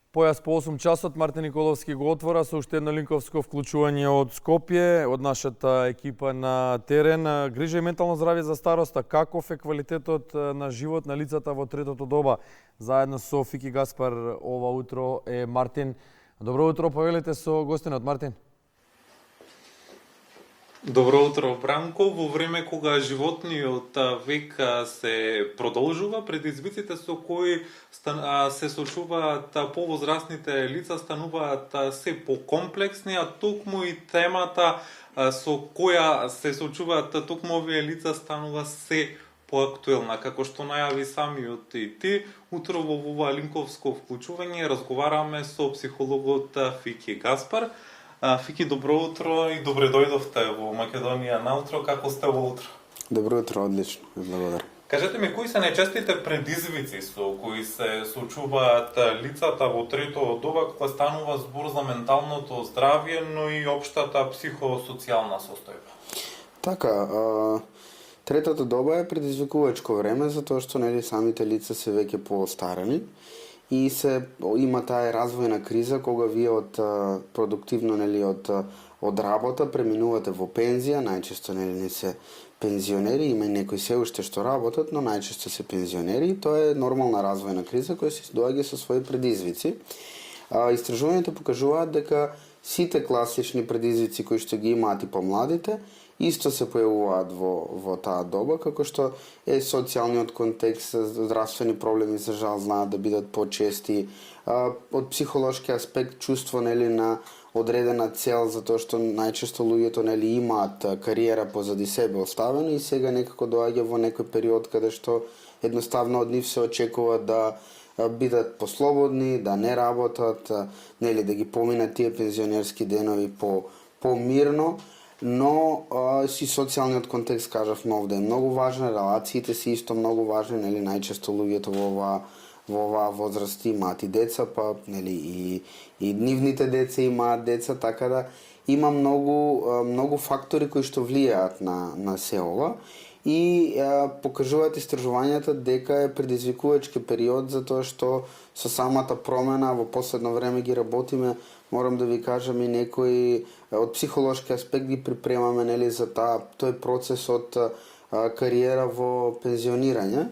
Појас по 8 часот Мартин Николовски го отвора со уште едно линковско вклучување од Скопје, од нашата екипа на терен. Грижа и ментално здравје за староста. Каков е квалитетот на живот на лицата во третото доба? Заедно со Фики Гаспар ова утро е Мартин. Добро утро, повелете со гостинот Мартин. Добро утро, Бранко. Во време кога животниот век се продолжува, предизвиците со кои се сочуваат повозрастните лица стануваат се покомплексни, а токму и темата со која се сочуваат токму овие лица станува се поактуелна. Како што најави самиот и ти, утро во ова линковско вклучување разговараме со психологот Фики Гаспар. Фики, добро утро и добре дојдовте во Македонија наутро. Како сте во утро? Добро утро, одлично. Благодарам. Кажете ми, кои се најчестите предизвици со кои се сочуваат лицата во трето доба кога станува збор за менталното здравје, но и општата психосоцијална состојба? Така, третото доба е предизвикувачко време, затоа што самите лица се веќе поостарени и има таа развојна криза кога вие од продуктивно од работа преминувате во пензија, најчесто не се пензионери, има и некои се уште што работат, но најчесто се пензионери и тоа е нормална развојна криза која се доаѓа со своји предизвици. Истражувањата покажуваат дека сите класични предизвици кои што ги имаат и помладите исто се појавуваат во таа доба, како што е социјалниот контекст, здравствени проблеми за жал знаат да бидат почести, од психолошки аспект чувство на одредена цел, затоа што најчесто луѓето имаат кариера позади себе оставено и сега некако доаѓа во некој период каде што едноставно од нив се очекува да бидат послободни, да не работат, да ги поминат тие пензионерски денови по-мирно, но си социјалниот контекст, кажавме овде, е многу важен, релациите си исто многу важни, најчесто луѓето во оваа возраст имаат и деца, па и нивните деца имаат деца, така да има многу фактори кои што влијаат на се ова и покажуваат истражувањата дека е предизвикувачки период затоа што со самата промена во последно време ги работиме, морам да ви кажам и некои од психолошки аспект ги припремаме за тој процес од кариера во пензионирање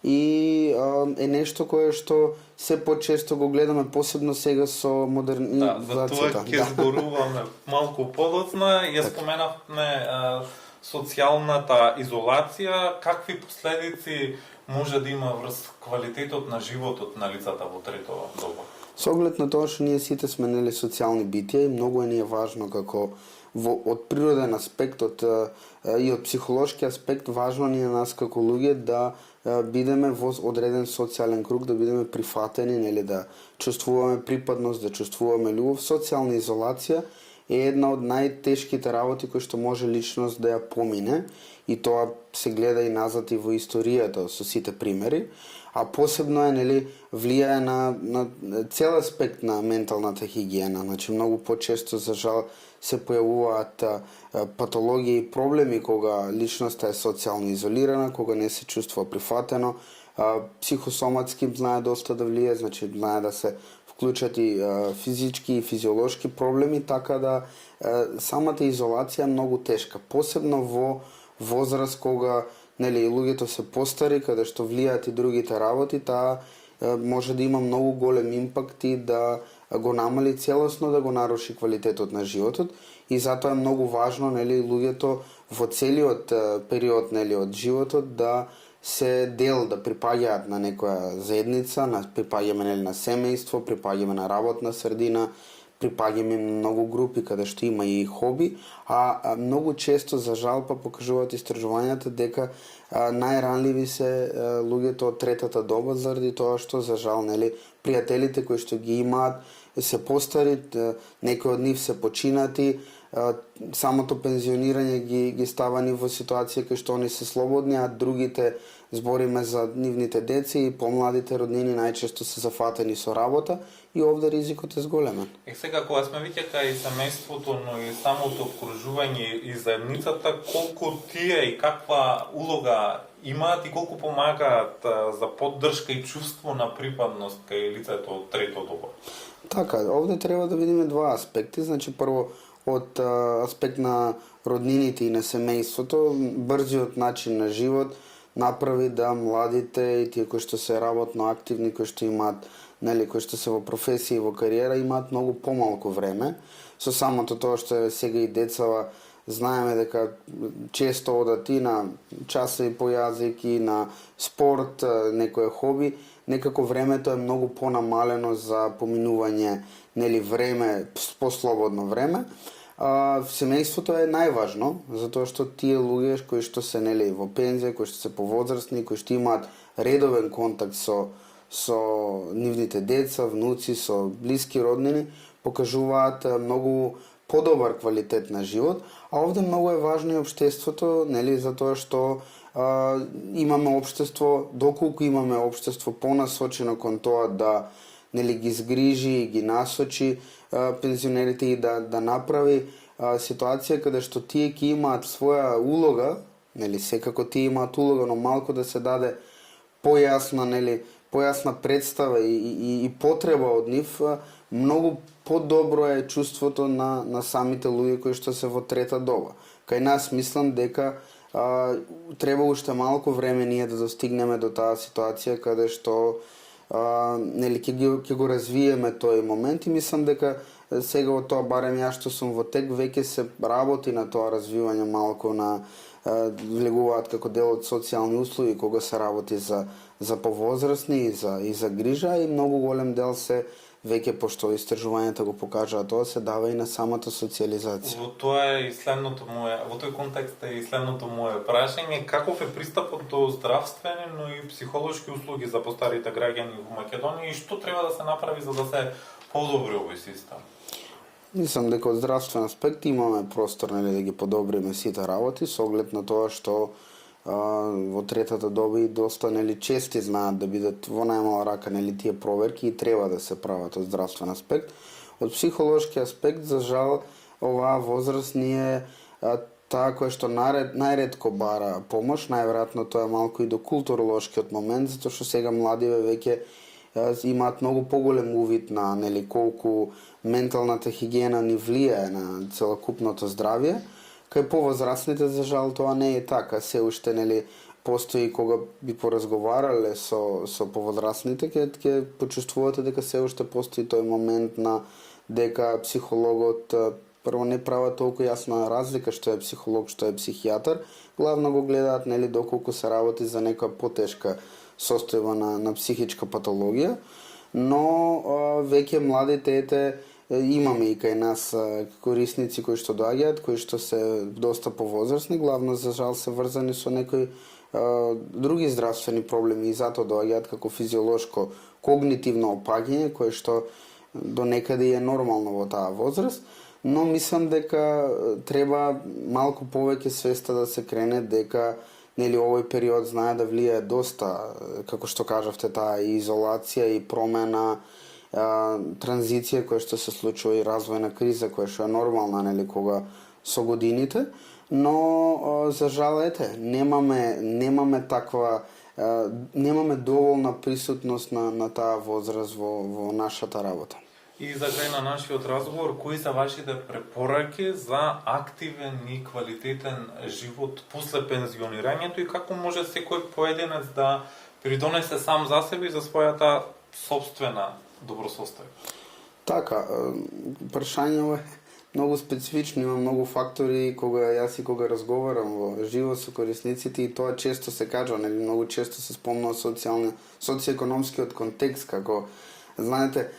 и е нешто кое што се почесто го гледаме, посебно сега со модернизацијата. За тоа ќе зборуваме малку подоцна. Ја споменавме социјалната изолација. Какви последици може да има врз квалитетот на животот на лицата во трето доба? Со оглед на тоа што ние сите сме социјални битија и многу е важно како од природен аспект и од психолошки аспект важно ни е нас како луѓе да бидеме во одреден социјален круг, да бидеме прифатени, да чувствуваме припадност, да чувствуваме љубов. Социјална изолација е една од најтешките работи кои што може личност да ја помине и тоа се гледа и назад и во историјата со сите примери, а посебно е влијае на цел аспект на менталната хигиена. Значи многу почесто за жал се појавуваат патологии и проблеми кога личноста е социјално изолирана, кога не се чувствува прифатено, психосоматски знае доста да влијае, значи знае да се вклучат и физички и физиолошки проблеми, така да самата изолација е многу тешка, посебно во возраст кога луѓето се постари, каде што влијаат и другите работи, таа може да има многу голем импакт и да го намали целосно, да го наруши квалитетот на животот и затоа е многу важно луѓето во целиот период од животот да се да припаѓаат на некоја заедница, припаѓаме на семејство, припаѓаме на работна средина, припаѓаме многу групи каде што има и хоби, а многу често за жал покажуваат истражувањата дека најранливи се луѓето од третата доба заради тоа што за жал пријателите кои што ги имаат се постари, некои од нив се починати, самото пензионирање ги става ни во ситуација кај што они се слободни, а другите, збориме за нивните деца и помладите роднини, најчесто се зафатени со работа и овде ризикот е зголемен. И сега кога сме веќе кај семејството, но и самото окружување и заедницата, колку тие и каква улога имаат и колку помагаат за поддршка и чувство на припадност кај лицето од трето доба? Така, овде треба да видиме два аспекти. Значи, прво, од аспект на роднините и на семејството, брзиот начин на живот направи да младите и тие кои што се работно активни, кои што имаат, нели, кои што се во професија и во кариера, имаат многу помалку време. Со самото тоа што сега и децава знаеме дека често одат и на часови по јазик и на спорт, некое хоби, некако времето е многу понамалено за поминување, нели, време, послободно време. Семејството е најважно, затоа што тие луѓе кои што се, нели, во пензија, кои што се повозрастни, кои што имаат редовен контакт со нивните деца, внуци, со блиски роднини, покажуваат многу подобар квалитет на живот, а овде многу е важно и општеството, нели, затоа што имаме општество, доколку имаме општество понасочено кон тоа да, нели, ги згрижи и ги насочи пензионерите и да направи ситуација каде што тие ќе имаат своја улога, нели, секако тие имаат улога, но малку да се даде појасна, нели, појасна представа и потреба од нив, многу подобро е чувството на самите луѓе кои што се во трета доба. Кај нас мислам дека треба уште малку време ние да достигнеме до таа ситуација каде што нели ќе го развиеме тој момент, и мислам дека сега од тоа, барем ја што сум во тек, веќе се работи на тоа развивање малку на влегуваат како дел од социјални услуги кога се работи за повозрастни и за грижа, и многу голем дел се веќе, пошто истражувањата го покажаат тоа, се дава и на самата социализација. Во тој контекст е и следното мое прашање: каков е пристапот до здравствени, но и психолошки услуги за постарите граѓани во Македонија и што треба да се направи за да се подобри овој систем? Мислам дека од здравствен аспект имаме простор, нели, да ги подобриме сите работи, со оглед на тоа што во третата доба и доста, нели, чести знаат да бидат во најмала рака, нели, тие проверки и треба да се прават од здравствен аспект. Од психолошки аспект, за жал, оваа возраст ние таа која што најретко бара помош, најверојатно тоа е малку и до културолошкиот момент, затоа што сега младиве веќе имаат многу поголем увид на, нели, колку менталната хигиена ни влијае на целокупното здравје. Кај повозрастните, за жал, тоа не е така. Се уште, нели, постои, кога би поразговарале со повозрастните, ќе почувствувате дека се уште постои тој момент на дека психологот прво не права толку јасна разлика што е психолог, што е психијатар. Главно го гледаат, нели, доколку се работи за некоја потешка состојба на психичка патологија, но веќе младите имаме и кај нас корисници кои што доаѓаат, кои што се доста повозрастни, главно за жал се врзани со некои други здравствени проблеми и затоа доаѓаат како физиолошко когнитивно опаѓање, кое што до некаде е нормално во таа возраст, но мислам дека треба малку повеќе свеста да се крене дека, нели, овој период знае да влијае доста, како што кажавте, таа изолација и промена, транзиција која што се случува и развојна криза која што е нормална, нели, кога со годините, но за жал немаме таква немаме доволна присутност на таа возраст во нашата работа. И за крај на нашиот разговор, кои се вашите препораки за активен и квалитетен живот после пензионирањето и како може секој поединец да придонесе сам за себе и за својата сопствена добросостојба? Така, прашањето е многу специфично, има многу фактори кога разговарам во живо со корисниците, и тоа често се кажува, нели, многу често се спомнува социјекономскиот контекст, како знаете,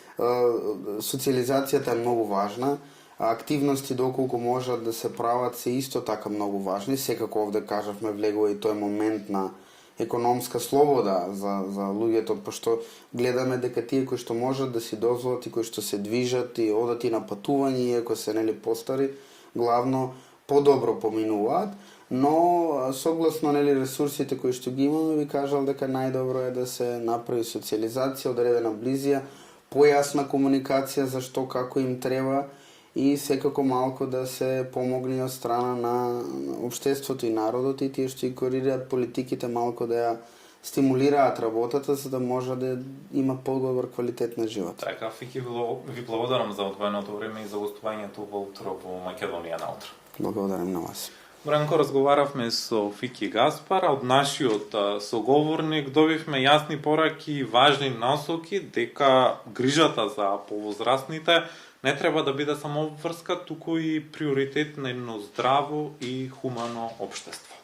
социализацијата е многу важна, активности доколку можат да се прават се исто така многу важни. Секако овде кажавме влегува и тој момент на економска слобода за луѓето, пошто гледаме дека тие кои што можат да си дозволат и кои што се движат и одат и на патување, иако се, нели, постари, главно подобро поминуваат, но согласно, нели, ресурсите кои што ги имаме, би кажал дека најдобро е да се направи социализација, одредена близија, појасна комуникација за што како им треба и секако малку да се помогне од страна на општеството и народот и тие што и корираат политиките малку да стимулираат работата за да може да има подобар квалитет на живот. Така, Фики, ви благодарам за одвоеното време и за гостувањето во утро во Македонија на утро. Благодарам на вас. Бранко, разговаравме со Фики Гаспар, а од нашиот соговорник добивме јасни пораки и важни насоки дека грижата за повозрастните не треба да биде само врска, туку и приоритет на едно здраво и хумано општество.